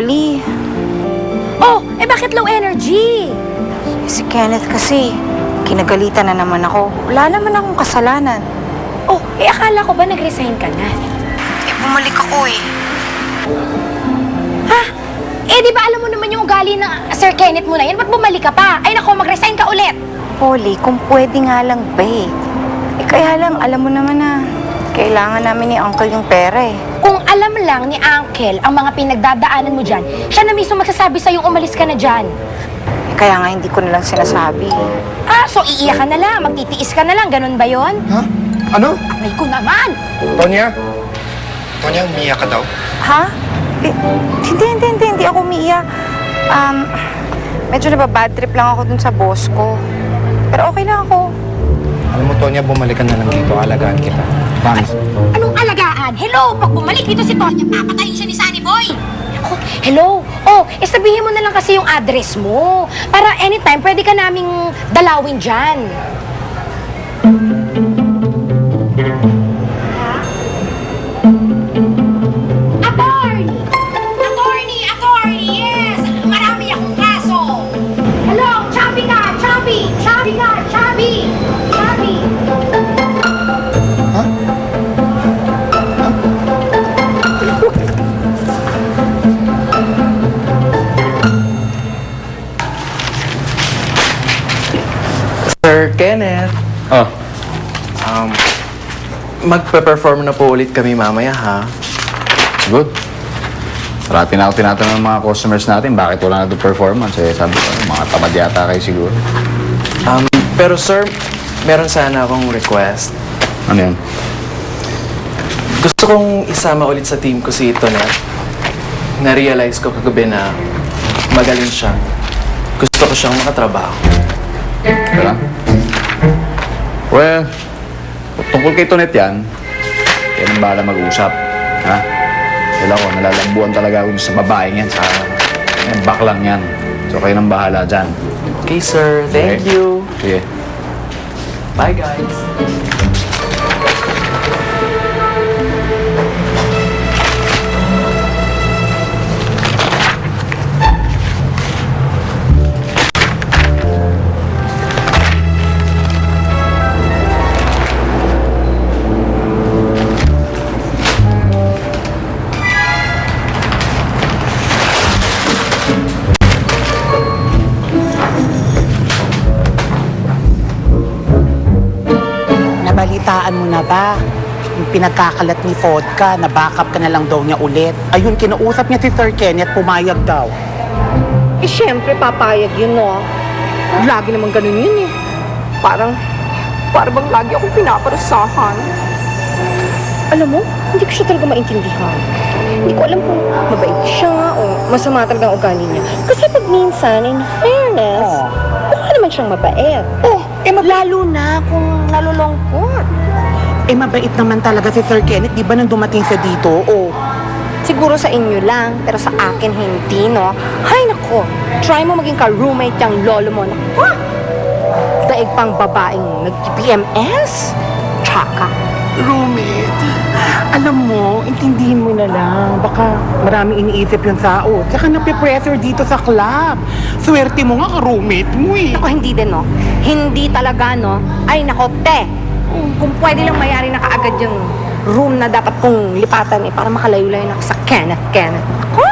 Polly. Oh, bakit low energy? Si Kenneth kasi, kinagalitan na naman ako. Wala naman akong kasalanan. Oh, akala ko ba nag-resign ka na? Bumalik ako eh. Ha? Di ba alam mo naman yung ugali ng Sir Kenneth mo na yan? Ba't bumalik ka pa? Ay nako, mag-resign ka ulit! Polly, kung pwede nga lang ba eh. Kaya lang, alam mo naman na, kailangan namin ni Uncle yung pera eh. Kung alam lang ni Uncle ang mga pinagdadaanan mo dyan, siya na mismo magsasabi sa'yo umalis ka na dyan. Kaya nga hindi ko nalang sinasabi. So iiyak ka na lang, magtitiis ka na lang, ganun ba yon? Ha? Ano? Aray ko naman! Tonya? Tonya, umiyak ka daw? Ha? Hindi ako umiiyak. Medyo nababad trip lang ako dun sa boss ko. Pero okay lang ako. Alam mo, Tonya, bumalik ka na lang dito. Alagaan kita. Promise. Anong alagaan? Hello, pag bumalik dito si Tonya, papatayin siya ni Sunny Boy! Ako, hello? Sabihin mo na lang kasi yung address mo. Para anytime, pwede ka naming dalawin dyan. Attorney, yes! Marami akong kaso. Hello, chubby ka, chubby! Chubby ka, chubby! Chubby! Ha? Sir Kenneth. Oh, Magpe-perform na po ulit kami mamaya, ha? good. Parati na ako tinatanong ng mga customers natin bakit wala na itong performance. Sabi ko, mga tamad yata kayo siguro. Pero sir, meron sana akong request. Ano yan? Gusto kong isama ulit sa team ko si Tonet. Na-realize ko kagabi na magaling siya. Gusto ko siyang makatrabaho. Tara. Well, tungkol kay Tonet yan, yan ang bahala mag-uusap. Ha? Wala ko, nalalambuan talaga ako sa babaeng yan, sa baklang yan. So kayo nang bahala dyan. Okay, sir. Thank Okay. you. Sige. Bye, guys. Nabalitaan mo na ba? Yung pinagkakalat ni Vodka, na backup ka na lang daw niya ulit. Ayun, kinausap niya si Sir Kenneth, pumayag daw. Siyempre, papayag yun, no? Lagi naman ganun yun, eh. Parang bang lagi akong pinaparusahan. Alam mo, hindi ko siya talaga maintindihan. Hindi ko alam kung mabait siya o masama talaga ang ugali niya. Kasi pag minsan, in fairness, mukha naman siyang mabait. Lalo na kung nalulungkot. Mabait naman talaga si Sir Kenneth, di ba nang dumating siya dito? Siguro sa inyo lang, pero sa akin hindi, no? Hay nako, try mo maging ka-roommate yung lolo mo. Naku! Daig pang babaeng nag-PMS. Tsaka. Roommate, alam mo, intindihin mo na lang. Baka maraming iniisip yung tao. Tsaka napipressure dito sa club. Swerte mo nga ka-roommate mo eh. Ako hindi din, no? Hindi talaga, no? Ay, nako, te! Kung pwede lang mayari na kaagad yung room na dapat kong lipatan, para makalayo-layo na ako sa Kenneth. Ako!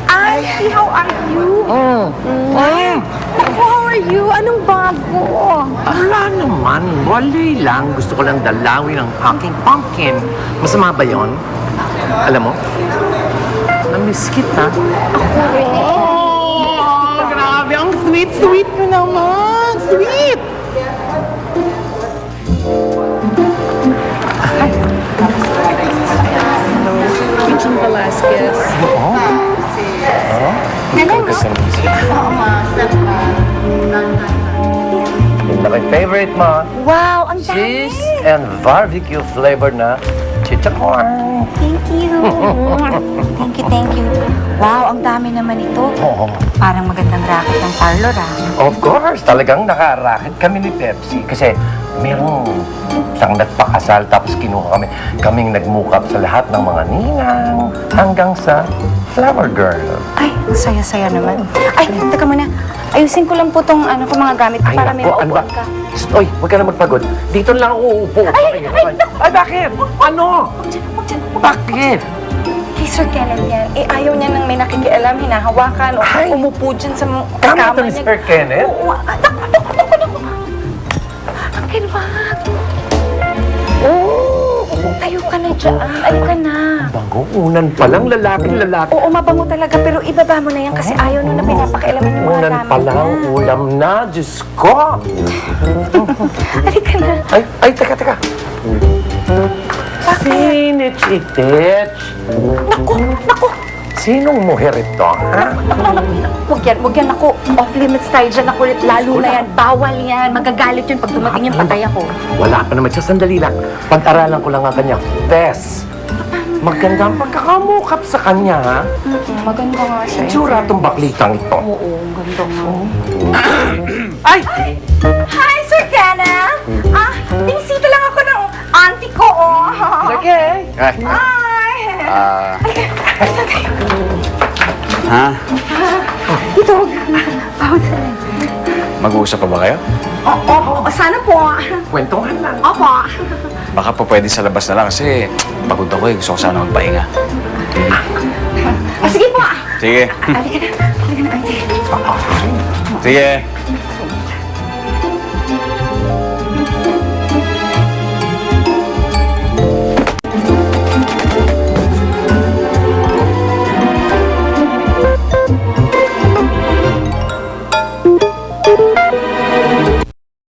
Auntie, how are you? Ako, how are you? Anong bago? Wala naman. Wali lang. Gusto ko lang dalawin ang aking pumpkin. Masama ba yon? Alam mo, namiss kita. Grabe, ang sweet-sweet mo naman. Sweet! Kitchen Velasquez. Yun na my favorite mo. Wow, ang dami! Cheese and barbecue flavor na pizza corn. Thank you. Thank you. Wow, ang dami naman ito. Oo. Parang magandang racket ng parlor, ah. Of course, talagang nakaraket kami ni Pepsi kasi merong isang nagpakasal tapos kinuha kami. Kaming nag-mukap sa lahat ng mga ninang hanggang sa flower girl. Ay, ang saya-saya naman. Ay, teka muna. Ayusin ko lang po tong mga gamit ko para may ano ba? maupuan ka. Oy, huwag ka na magpagod. Dito lang ako uupo. Ay, bakit? Ano? Bakit? Kay Sir Kenneth yan. Eh, ayaw niya nang may nakikialam, hinahawakan o Ay. umupo dyan sa Tama kama ito ni niya. Sir Kenneth? Oo, naku. Akin, wag. Tayo ka na dyan. Ayaw ka na. Bango, unan pa lang, lalaking lalaki. Oo, mabango talaga, pero ibaba mo na yan kasi ayaw nung na pinapakialaman yung mga Unan gamit pa lang, niya. ulam na, Diyos ko! Halika na. Ay, teka. Sinich itich. Naku. Sinong muher ito, ha? Huwag yan ako. Off limits tayo dyan ako. Lalo na yan. Bawal yan. Magagalit yun pag dumating yung patay ako. Wala pa naman siya, sandali lang. Pag-aralan ko lang ang kanya. Tess, maganda ang pagkakamukap sa kanya, ha? Maganda nga siya. Tsura itong baklitang ito. Oo, ganda nga. Ay! Hi, Sir Kenneth! Binisita lang ako ng auntie ko, oh. Sige! Ay, Hi! ha? Ito, bawat sa Mag-uusap pa ba kayo? Oo, sana po. Kwentuhan lang. Opo. Baka pa pwede sa labas na lang kasi pagod ako eh. Gusto ko sana magpahinga. Sige po. Sige. Halika na, auntie. Sige.